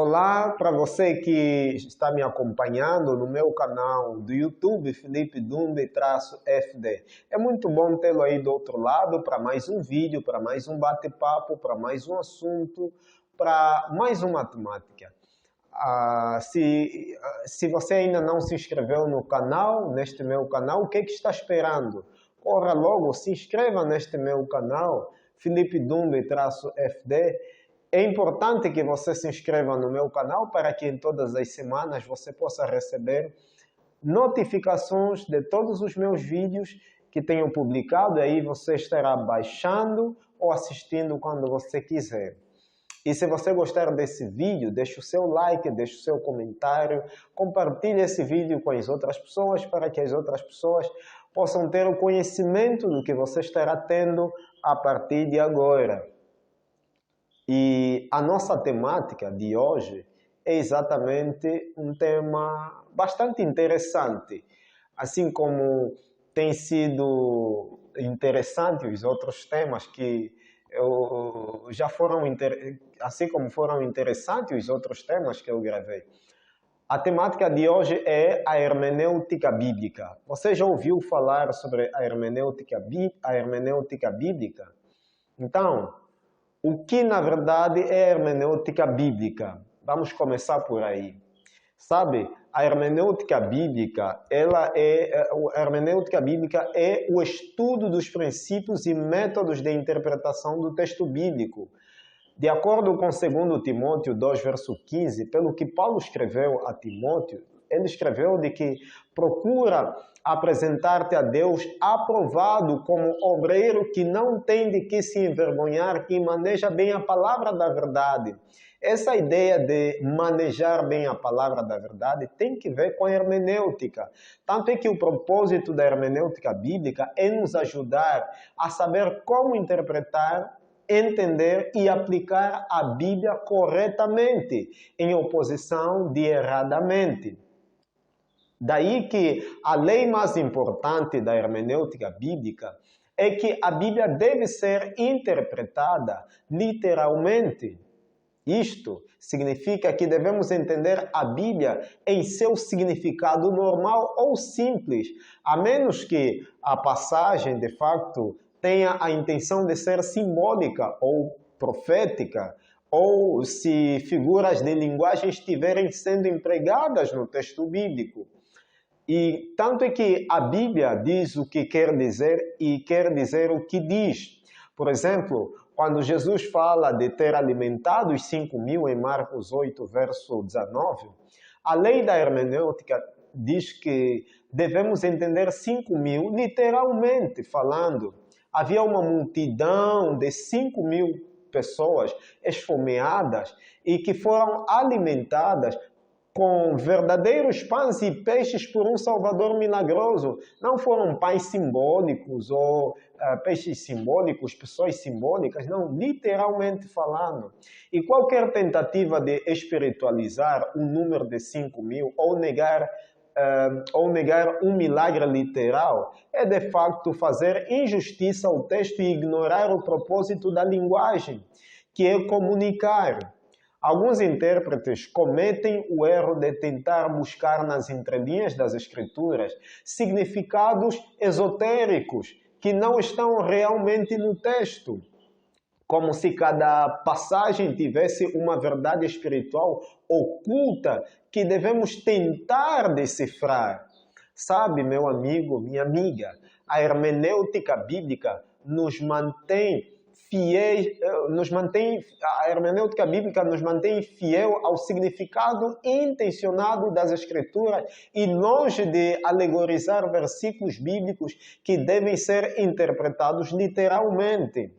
Olá para você que está me acompanhando no meu canal do YouTube, Felipe Dumbe-FD. É muito bom tê-lo aí do outro lado para mais um vídeo, para mais um bate-papo, para mais um assunto, para mais uma temática. Se você ainda não se inscreveu no canal, neste meu canal, o que está esperando? Corra logo, se inscreva neste meu canal, Felipe Dumbe-FD. É importante que você se inscreva no meu canal para que em todas as semanas você possa receber notificações de todos os meus vídeos que tenho publicado. Aí você estará baixando ou assistindo quando você quiser. E se você gostar desse vídeo, deixe o seu like, deixe o seu comentário, compartilhe esse vídeo com as outras pessoas para que as outras pessoas possam ter o conhecimento do que você estará tendo a partir de agora. E a nossa temática de hoje é exatamente um tema bastante interessante. Assim como tem sido interessante os outros temas que já foram, assim como foram interessantes os outros temas que eu gravei. A temática de hoje é a hermenêutica bíblica. Você já ouviu falar sobre a hermenêutica bíblica? Então, o que, na verdade, é a hermenêutica bíblica? Vamos começar por aí. Sabe, a hermenêutica bíblica, a hermenêutica bíblica é o estudo dos princípios e métodos de interpretação do texto bíblico. De acordo com 2 Timóteo 2, verso 15, pelo que Paulo escreveu a Timóteo, ele escreveu de que procura apresentar-te a Deus aprovado como obreiro que não tem de que se envergonhar, que maneja bem a palavra da verdade. Essa ideia de manejar bem a palavra da verdade tem que ver com a hermenêutica. Tanto é que o propósito da hermenêutica bíblica é nos ajudar a saber como interpretar, entender e aplicar a Bíblia corretamente, em oposição de erradamente. Daí que a lei mais importante da hermenêutica bíblica é que a Bíblia deve ser interpretada literalmente. Isto significa que devemos entender a Bíblia em seu significado normal ou simples, a menos que a passagem, de fato, tenha a intenção de ser simbólica ou profética, ou se figuras de linguagem estiverem sendo empregadas no texto bíblico. E tanto é que a Bíblia diz o que quer dizer e quer dizer o que diz. Por exemplo, quando Jesus fala de ter alimentado os 5.000 em Marcos 8, verso 19, a lei da hermenêutica diz que devemos entender 5.000 literalmente falando. Havia uma multidão de 5.000 pessoas esfomeadas e que foram alimentadas com verdadeiros pães e peixes por um Salvador milagroso. Não foram pães simbólicos ou peixes simbólicos, pessoas simbólicas, não, literalmente falando. E qualquer tentativa de espiritualizar o número de 5.000 ou negar um milagre literal é de facto fazer injustiça ao texto e ignorar o propósito da linguagem, que é comunicar. Alguns intérpretes cometem o erro de tentar buscar nas entrelinhas das Escrituras significados esotéricos que não estão realmente no texto, como se cada passagem tivesse uma verdade espiritual oculta que devemos tentar decifrar. Sabe, meu amigo, minha amiga, a hermenêutica bíblica nos mantém fiéis, a hermenêutica bíblica nos mantém fiel ao significado intencionado das Escrituras e longe de alegorizar versículos bíblicos que devem ser interpretados literalmente.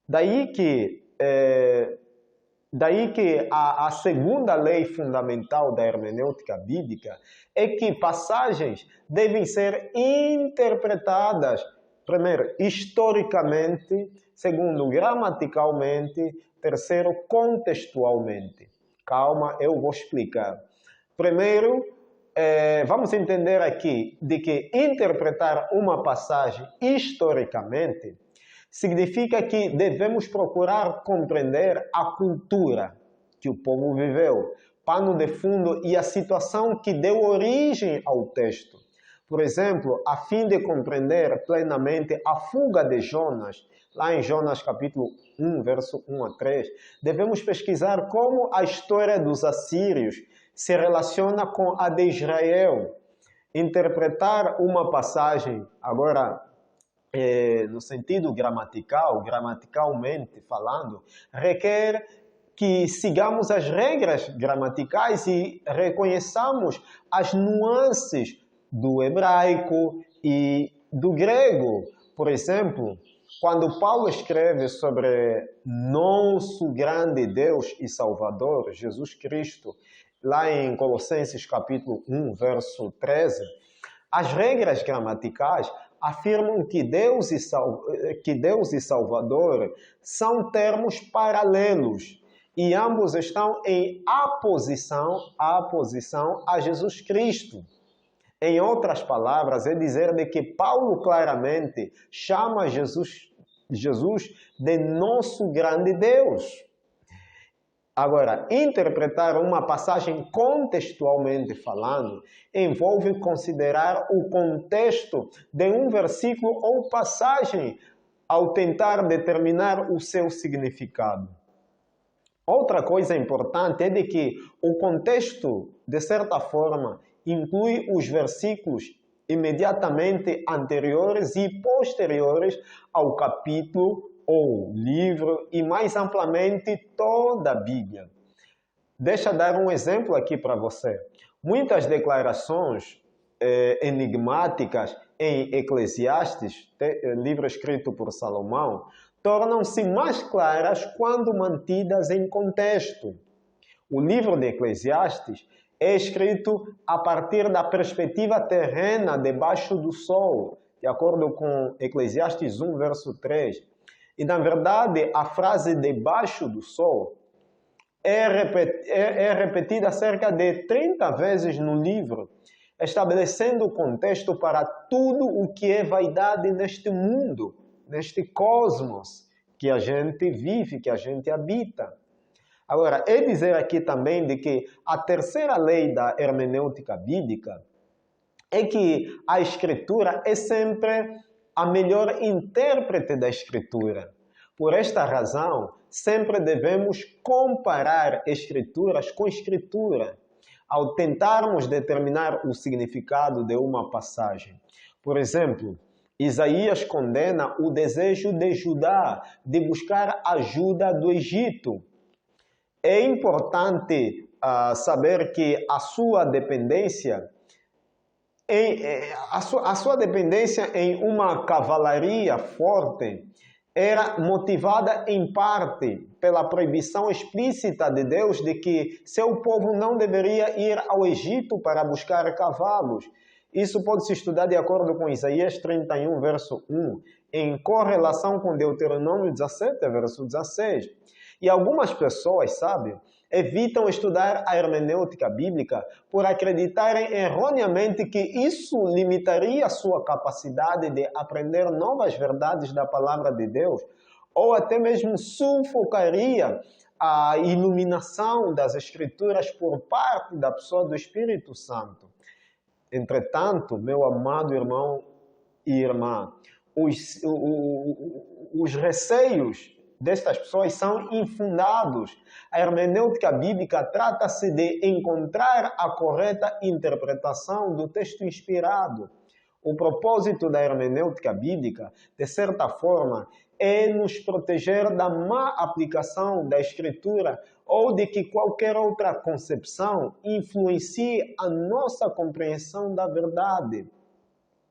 Daí que a segunda lei fundamental da hermenêutica bíblica é que passagens devem ser interpretadas, primeiro, historicamente, segundo, gramaticalmente, terceiro, contextualmente. Calma, eu vou explicar. Primeiro, vamos entender aqui de que interpretar uma passagem historicamente significa que devemos procurar compreender a cultura, que o povo viveu, pano de fundo e a situação que deu origem ao texto. Por exemplo, a fim de compreender plenamente a fuga de Jonas, lá em Jonas capítulo 1, verso 1 a 3, devemos pesquisar como a história dos assírios se relaciona com a de Israel. Interpretar uma passagem, agora, no sentido gramaticalmente falando, requer que sigamos as regras gramaticais e reconheçamos as nuances do hebraico e do grego. Por exemplo, quando Paulo escreve sobre nosso grande Deus e Salvador, Jesus Cristo, lá em Colossenses capítulo 1, verso 13, as regras gramaticais afirmam que Deus e Salvador são termos paralelos e ambos estão em aposição a Jesus Cristo. Em outras palavras, é dizer de que Paulo claramente chama Jesus de nosso grande Deus. Agora, interpretar uma passagem contextualmente falando envolve considerar o contexto de um versículo ou passagem ao tentar determinar o seu significado. Outra coisa importante é de que o contexto, de certa forma, inclui os versículos imediatamente anteriores e posteriores ao capítulo ou livro e, mais amplamente, toda a Bíblia. Deixa eu dar um exemplo aqui para você. Muitas declarações enigmáticas em Eclesiastes, livro escrito por Salomão, tornam-se mais claras quando mantidas em contexto. O livro de Eclesiastes é escrito a partir da perspectiva terrena debaixo do sol, de acordo com Eclesiastes 1, verso 3. E, na verdade, a frase debaixo do sol é repetida cerca de 30 vezes no livro, estabelecendo o contexto para tudo o que é vaidade neste mundo, neste cosmos que a gente vive, que a gente habita. Agora, é dizer aqui também de que a terceira lei da hermenêutica bíblica é que a Escritura é sempre a melhor intérprete da Escritura. Por esta razão, sempre devemos comparar Escrituras com Escritura, ao tentarmos determinar o significado de uma passagem. Por exemplo, Isaías condena o desejo de Judá de buscar ajuda do Egito. É importante saber que a sua dependência em uma cavalaria forte era motivada em parte pela proibição explícita de Deus de que seu povo não deveria ir ao Egito para buscar cavalos. Isso pode se estudar de acordo com Isaías 31, verso 1, em correlação com Deuteronômio 17, verso 16. E algumas pessoas, sabe, evitam estudar a hermenêutica bíblica por acreditarem erroneamente que isso limitaria a sua capacidade de aprender novas verdades da palavra de Deus, ou até mesmo sufocaria a iluminação das Escrituras por parte da pessoa do Espírito Santo. Entretanto, meu amado irmão e irmã, os receios destas pessoas são infundados. A hermenêutica bíblica trata-se de encontrar a correta interpretação do texto inspirado. O propósito da hermenêutica bíblica, de certa forma, é nos proteger da má aplicação da Escritura ou de que qualquer outra concepção influencie a nossa compreensão da verdade.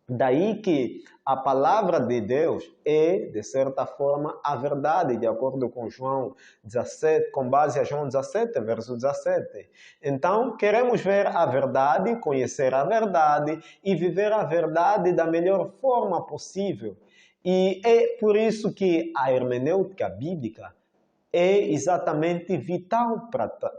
Daí que a palavra de Deus é, de certa forma, a verdade, de acordo com João 17, com base a João 17, verso 17. Então, queremos ver a verdade, conhecer a verdade e viver a verdade da melhor forma possível. E é por isso que a hermenêutica bíblica é exatamente vital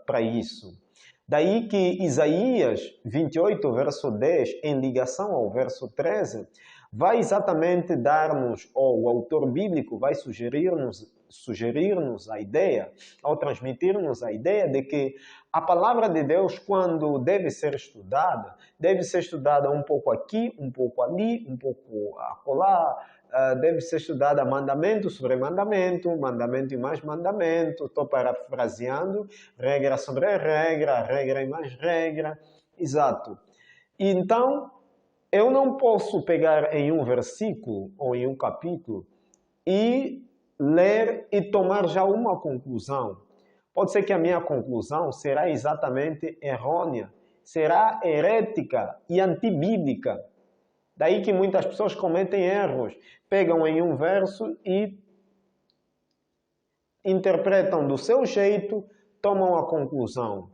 para isso. Daí que Isaías 28, verso 10, em ligação ao verso 13, vai exatamente dar-nos, ou o autor bíblico vai sugerir-nos sugerir-nos a ideia, ao transmitir-nos a ideia de que a palavra de Deus, quando deve ser estudada um pouco aqui, um pouco ali, um pouco acolá, deve ser estudada mandamento sobre mandamento, mandamento e mais mandamento, estou parafraseando, regra sobre regra, regra e mais regra, exato. Então, eu não posso pegar em um versículo ou em um capítulo e ler e tomar já uma conclusão. Pode ser que a minha conclusão será exatamente errônea, será herética e antibíblica. Daí que muitas pessoas cometem erros, pegam em um verso e interpretam do seu jeito, tomam a conclusão.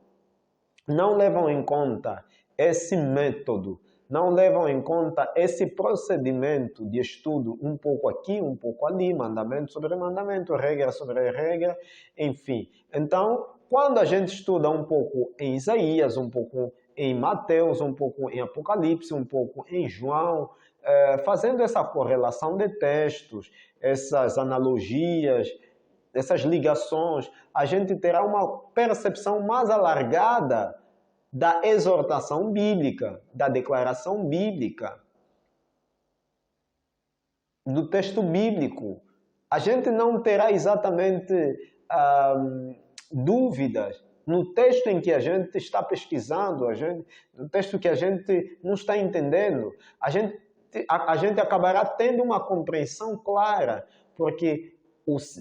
Não levam em conta esse método, não levam em conta esse procedimento de estudo um pouco aqui, um pouco ali, mandamento sobre mandamento, regra sobre regra, enfim. Então, quando a gente estuda um pouco em Isaías, um pouco em Mateus, um pouco em Apocalipse, um pouco em João, fazendo essa correlação de textos, essas analogias, essas ligações, a gente terá uma percepção mais alargada da exortação bíblica, da declaração bíblica, do texto bíblico. A gente não terá exatamente dúvidas no texto em que a gente está pesquisando, no texto que a gente não está entendendo. A gente acabará tendo uma compreensão clara, porque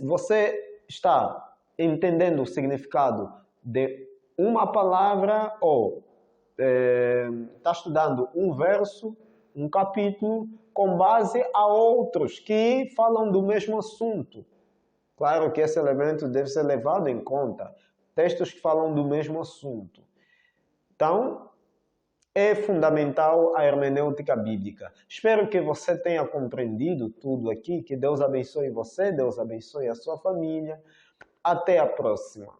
você está entendendo o significado de uma palavra ou está estudando um verso, um capítulo, com base a outros que falam do mesmo assunto. Claro que esse elemento deve ser levado em conta. Textos que falam do mesmo assunto. Então, é fundamental a hermenêutica bíblica. Espero que você tenha compreendido tudo aqui. Que Deus abençoe você, Deus abençoe a sua família. Até a próxima.